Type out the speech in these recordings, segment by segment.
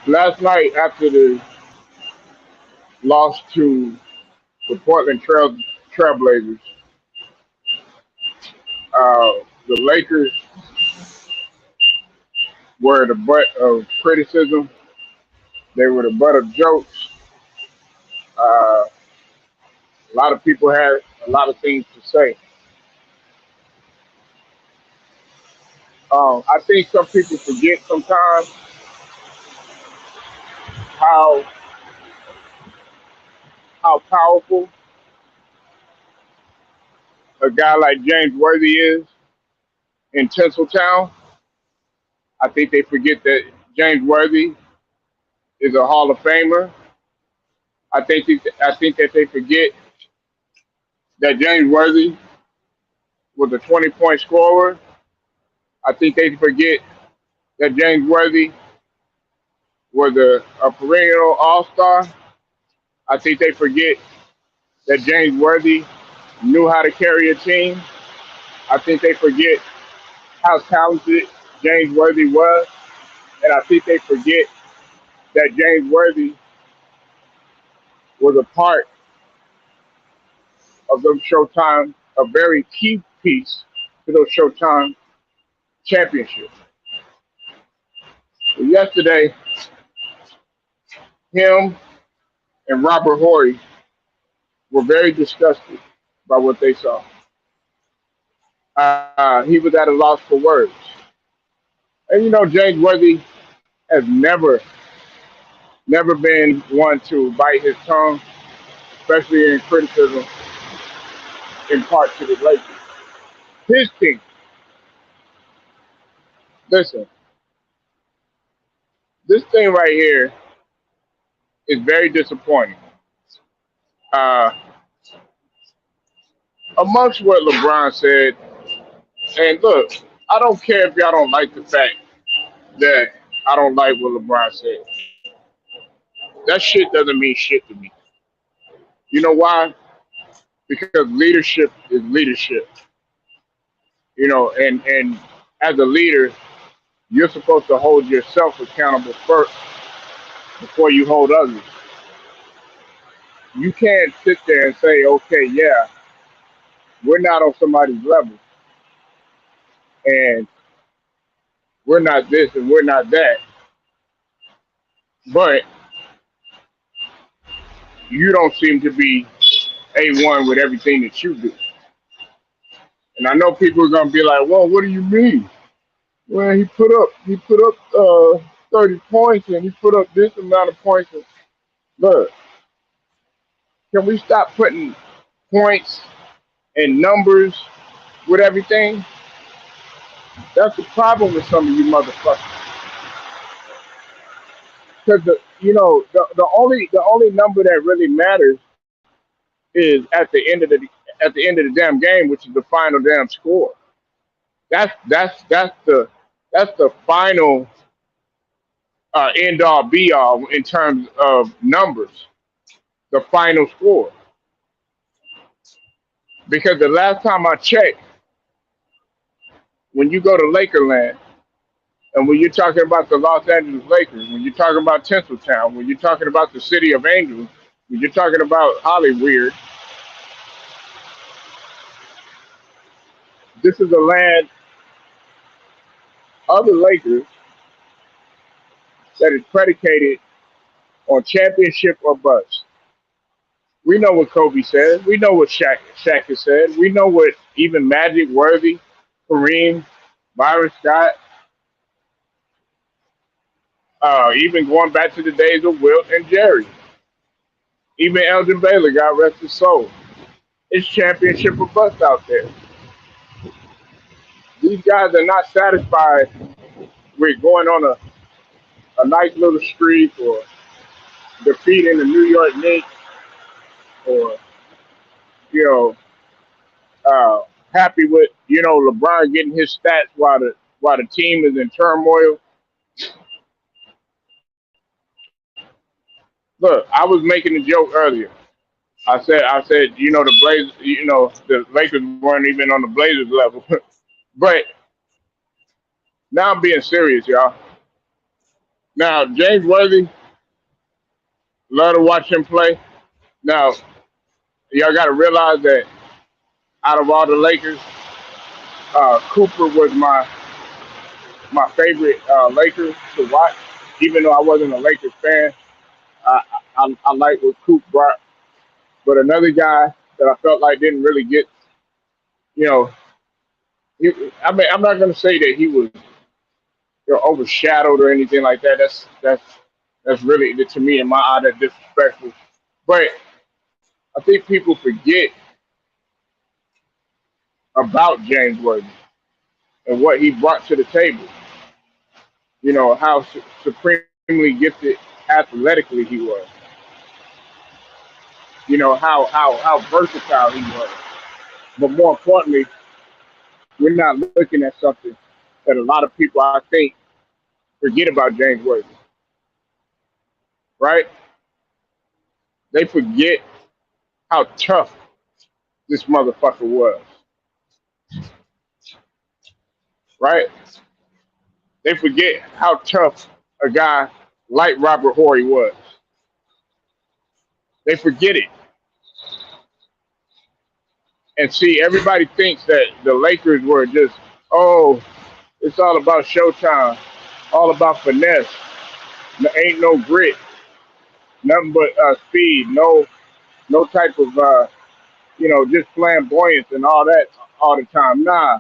Last night, after the loss to the Trailblazers, uh, the Lakers were the butt of criticism. They were the butt of jokes. Uh, a lot of people had a lot of things to say. I think some people forget sometimes how powerful a guy like James Worthy is in Tinseltown. I think they forget that James Worthy is a Hall of Famer. I think that they forget that James Worthy was a 20-point scorer. I think they forget that James Worthy was a perennial All Star. I think they forget that James Worthy knew how to carry a team. I think they forget how talented James Worthy was, and I think they forget that James Worthy was a part of those Showtime, a very key piece to those Showtime championships. So yesterday, him and Robert Horry were very disgusted by what they saw. He was at a loss for words. And James Worthy has never been one to bite his tongue, especially in criticism in part to the Lakers. His team, listen, this thing right here is very disappointing. Uh, Amongst what LeBron said, and look, I don't care if y'all don't like the fact that I don't like what LeBron said. That shit doesn't mean shit to me. You know why? Because leadership is leadership. And as a leader, you're supposed to hold yourself accountable first before you hold others. You can't sit there and say, okay, yeah, we're not on somebody's level and we're not this and we're not that, but you don't seem to be A1 with everything that you do. And I know people are gonna be like, well, what do you mean? Well, he put up 30 points and he put up this amount of points. And look, can we stop putting points and numbers with everything? That's the problem with some of you motherfuckers. Because the only number that really matters is at the end of the damn game, which is the final damn score. That's the final end all be all in terms of numbers. The final score. Because the last time I checked, when you go to Lakerland, and when you're talking about the Los Angeles Lakers, when you're talking about Tinseltown, when you're talking about the City of Angels, when you're talking about Hollyweird, this is a land of the Lakers that is predicated on championship or bust. We know what Kobe said. We know what Shaq has said. We know what even Magic, Worthy, Kareem, Byron Scott, even going back to the days of Wilt and Jerry, even Elgin Baylor, God rest his soul. It's championship or bust out there. These guys are not satisfied with going on a nice little streak or defeating the New York Knicks or, you know, uh, happy with, LeBron getting his stats while the team is in turmoil. Look, I was making a joke earlier. I said, the Lakers weren't even on the Blazers level. But now I'm being serious, y'all. Now, James Worthy, love to watch him play. Now, y'all got to realize that out of all the Lakers, Cooper was my favorite Laker to watch. Even though I wasn't a Lakers fan, I I like what Coop brought. But another guy that I felt like didn't really get, you know, he, I mean, I'm not going to say that he was overshadowed or anything like that. That's really to me in my eye that's disrespectful. But I think people forget about James Worthy and what he brought to the table. You know how supremely gifted athletically he was. You know how versatile he was. But more importantly, we're not looking at something that a lot of people I think forget about James Worthy. Right? They forget how tough this motherfucker was. Right? They forget how tough a guy like Robert Horry was. They forget it. And see, everybody thinks that the Lakers were just, oh, it's all about Showtime, all about finesse. There ain't no grit, nothing but speed, no type of just flamboyance and all that all the time. Nah,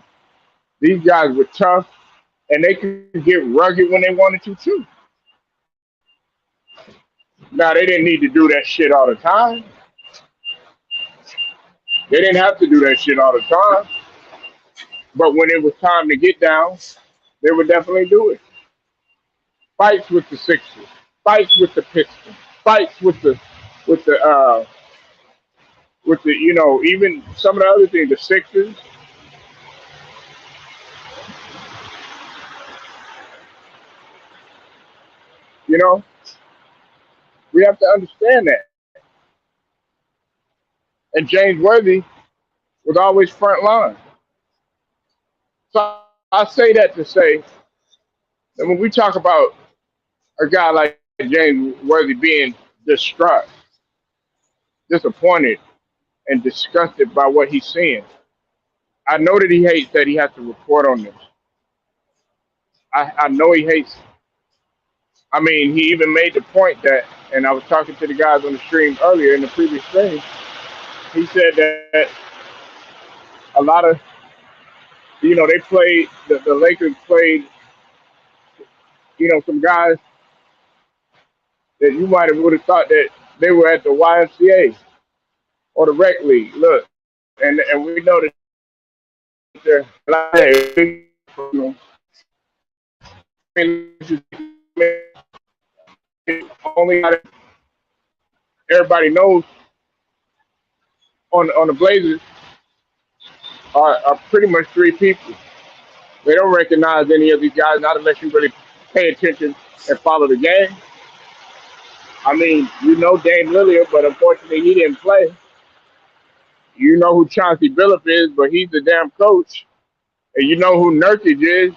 these guys were tough and they could get rugged when they wanted to too. Now they didn't need to do that shit all the time. They didn't have to do that shit all the time. But when it was time to get down, they would definitely do it. Fights with the Sixers, fights with the Pistons, fights with the even some of the other things, the Sixers. You know, we have to understand that. And James Worthy was always front line. So I say that to say that when we talk about a guy like James Worthy being distraught, disappointed, and disgusted by what he's seeing, I know that he hates that he has to report on this. I know he hates. I mean, he even made the point that, and I was talking to the guys on the stream earlier in the previous stream. He said that a lot of, they played, the Lakers played, some guys that you might have would have thought that they were at the YMCA or the rec league. Look, and we know that they're like, only everybody knows on the Blazers are pretty much three people. They don't recognize any of these guys, not unless you really pay attention and follow the game. I mean, Dame Lillard, but unfortunately he didn't play. You know who Chauncey Billups is, but he's the damn coach. And you know who Nurkic is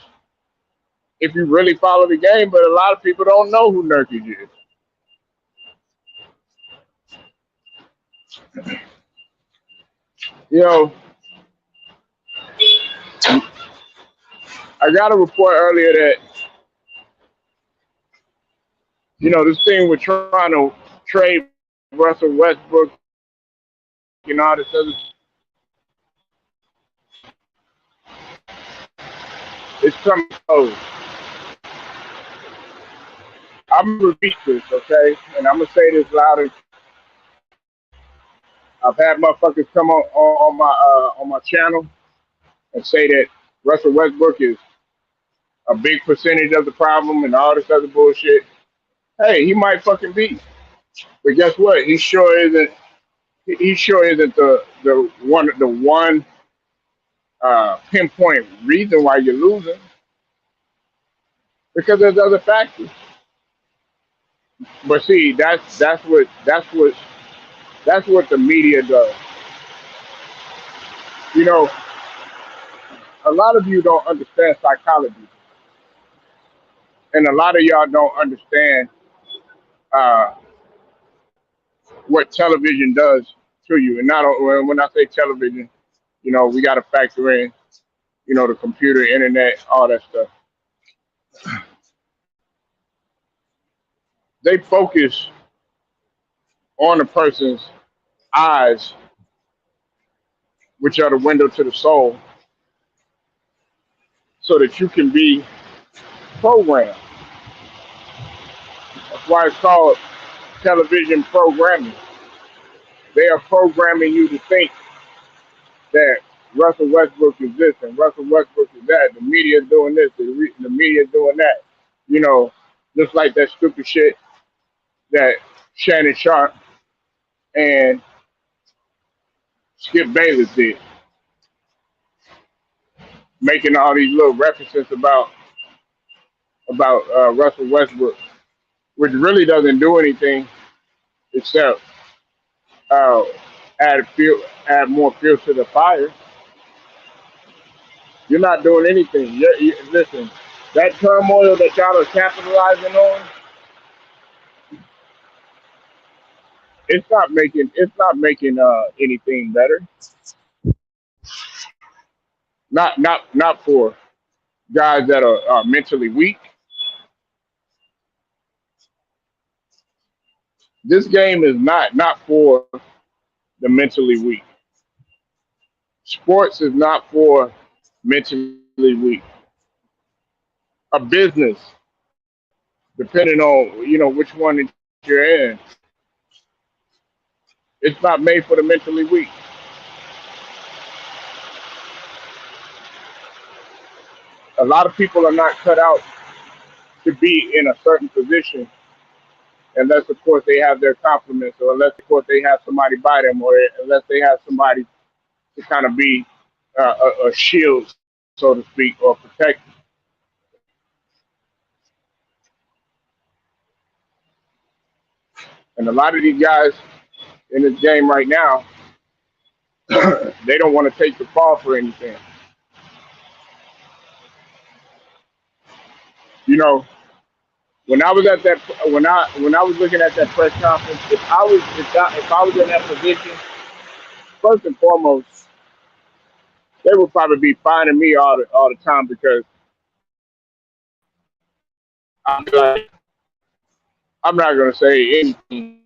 if you really follow the game, but a lot of people don't know who Nurkic is. You know, I got a report earlier that, this thing with trying to trade Russell Westbrook and all this other, it's coming close. I'm gonna repeat this, okay? And I'm gonna say this louder. I've had motherfuckers come on my channel and say that Russell Westbrook is a big percentage of the problem and all this other bullshit. Hey, he might fucking be, but guess what? He sure isn't. He sure isn't the one pinpoint reason why you're losing, because there's other factors. But see, that's what the media does. You know, a lot of you don't understand psychology. And a lot of y'all don't understand uh, what television does to you. And not when I say television, we got to factor in, the computer, internet, all that stuff. They focus on a person's eyes, which are the window to the soul, so that you can be programmed. That's why it's called television programming. They are programming you to think that Russell Westbrook is this and Russell Westbrook is that. The media is doing this, the media is doing that. Just like that stupid shit that Shannon Sharp and Skip Bayless did, making all these little references about Russell Westbrook, which really doesn't do anything except uh, add more fuel to the fire. You're not doing anything. Listen, that turmoil that y'all are capitalizing on, it's not making anything better. Not for guys that are mentally weak. This game is not for the mentally weak. Sports is not for mentally weak. A business, depending on which one that you're in, it's not made for the mentally weak. A lot of people are not cut out to be in a certain position unless, of course, they have their compliments, or unless, of course, they have somebody by them, or unless they have somebody to kind of be a shield, so to speak, or protect. And a lot of these guys in this game right now, they don't want to take the fall for anything. You know, when I was at that, when I was looking at that press conference, if I was in that position, first and foremost, they would probably be finding me all the time because I'm like, I'm not gonna say anything,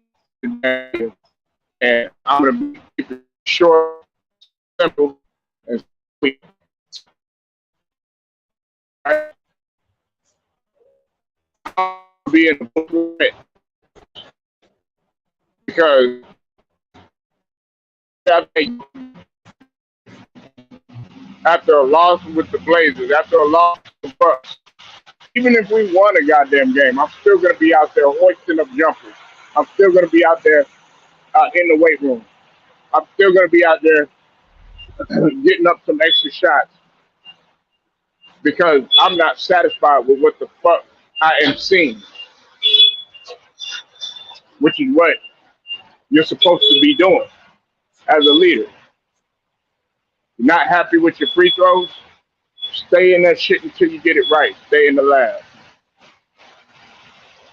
and I'm gonna keep it short, simple, and sweet. I'm being a bullshit because I think after a loss with the Blazers, after a loss with the Bucks, even if we won a goddamn game, I'm still gonna be out there hoisting up jumpers. I'm still gonna be out there in the weight room. I'm still gonna be out there getting up some extra shots because I'm not satisfied with what the fuck I am seeing, which is what you're supposed to be doing as a leader. You're not happy with your free throws? Stay in that shit until you get it right. Stay in the lab.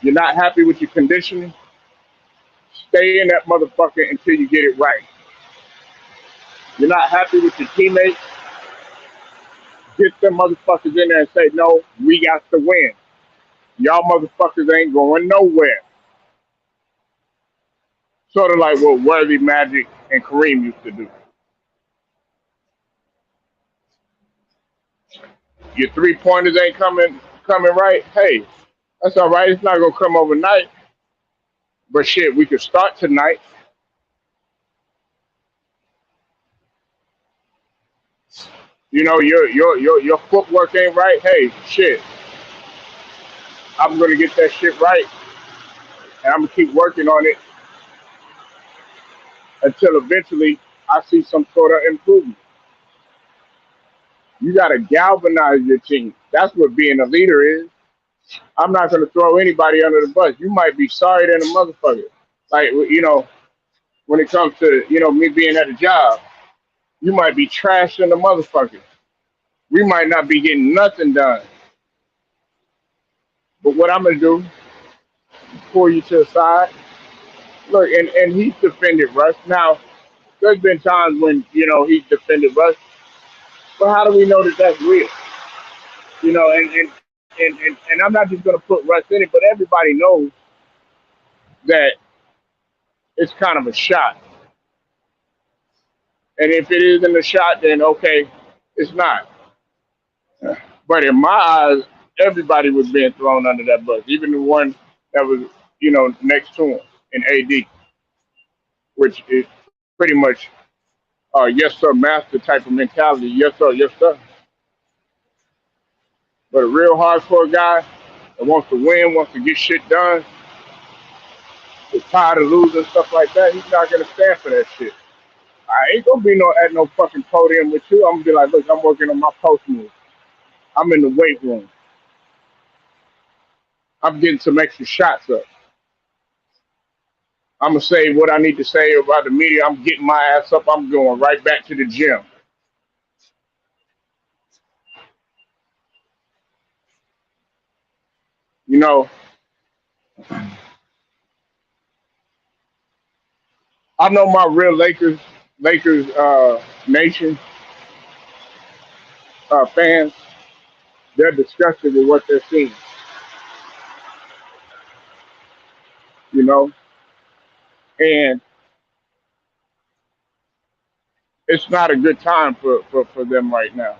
You're not happy with your conditioning? Stay in that motherfucker until you get it right. You're not happy with your teammates? Get them motherfuckers in there and say, no, we got to win. Y'all motherfuckers ain't going nowhere. Sort of like what Worthy, Magic, and Kareem used to do. Your 3 pointers ain't coming right. Hey, that's all right. It's not gonna come overnight. But shit, we could start tonight. Your footwork ain't right. Hey, shit, I'm gonna get that shit right, and I'm gonna keep working on it until eventually I see some sort of improvement. You gotta galvanize your team. That's what being a leader is. I'm not gonna throw anybody under the bus. You might be sorry than a motherfucker. Like when it comes to me being at a job, you might be trash than a motherfucker. We might not be getting nothing done. But what I'm gonna do, pull you to the side. Look, and he's defended Russ. Now, there's been times when he's defended Russ, but how do we know that that's real? And I'm not just gonna put Russ in it, but everybody knows that it's kind of a shot. And if it isn't a shot, then okay, it's not. But in my eyes, everybody was being thrown under that bus, even the one that was, next to him in AD, which is pretty much yes sir, master type of mentality. Yes sir, yes sir. But a real hardcore guy that wants to win, wants to get shit done, is tired of losing stuff like that. He's not gonna stand for that shit. I ain't gonna be at no fucking podium with you. I'm gonna be like, look, I'm working on my post move. I'm in the weight room. I'm getting some extra shots up. I'm gonna say what I need to say about the media. I'm getting my ass up. I'm going right back to the gym. You know, I know my real Lakers nation fans. They're disgusted with what they're seeing. You know, and it's not a good time for them right now.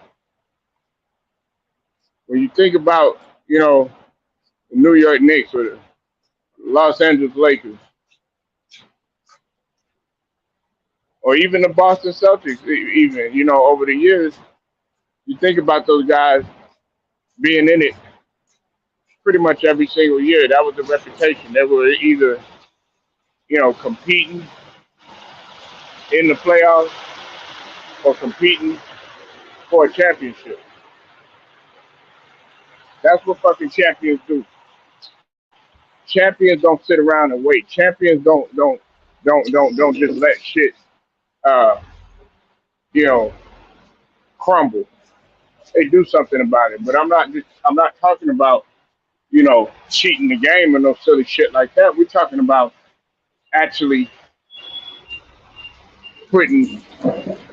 When you think about, the New York Knicks or the Los Angeles Lakers, or even the Boston Celtics, even, over the years, you think about those guys being in it pretty much every single year. That was the reputation. They were either, competing in the playoffs or competing for a championship. That's what fucking champions do. Champions don't sit around and wait. Champions don't just let shit uh, you know, crumble. They do something about it. But I'm not talking about, cheating the game or no silly shit like that. We're talking about actually putting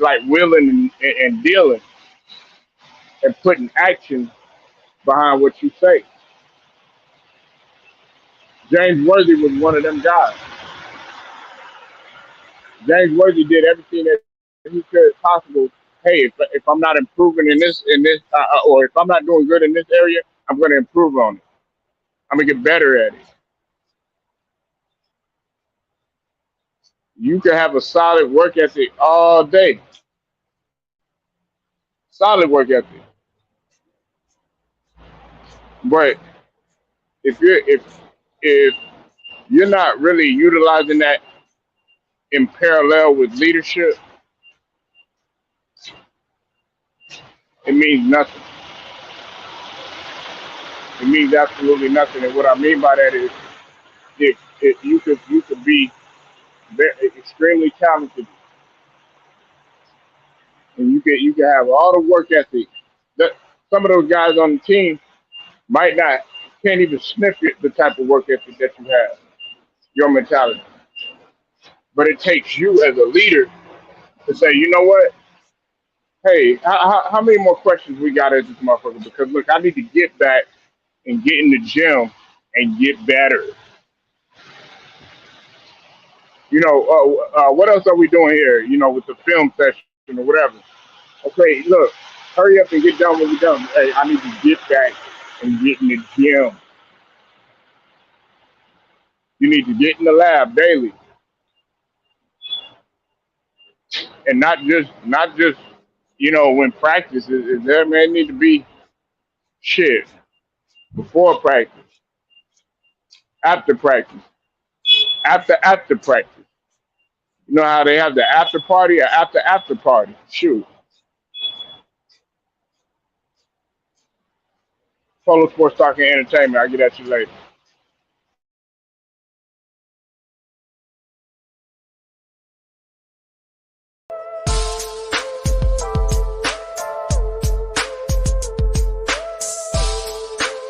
like willing and dealing and putting action behind what you say. James Worthy was one of them guys. James Worthy did everything that he could possible. Hey, if I'm not improving in this, or if I'm not doing good in this area, I'm going to improve on it. I'm going to get better at it. You can have a solid work ethic all day, solid work ethic. But if you're not really utilizing that in parallel with leadership, it means nothing. It means absolutely nothing. And what I mean by that is, if you could be extremely talented, and you can have all the work ethic. That some of those guys on the team might not can't even sniff it, the type of work ethic that you have, your mentality. But it takes you as a leader to say, you know what? Hey, how many more questions we got at this motherfucker? Because look, I need to get back and get in the gym and get better. What else are we doing here? With the film session or whatever. Okay, look, hurry up and get done when you're done. Hey, I need to get back and get in the gym. You need to get in the lab daily, and not just when practice is there. Man, need to be shit before practice, after practice, after practice. You know how they have the after party or after party. Shoot, Polo Sports Talking Entertainment. I'll get at you later.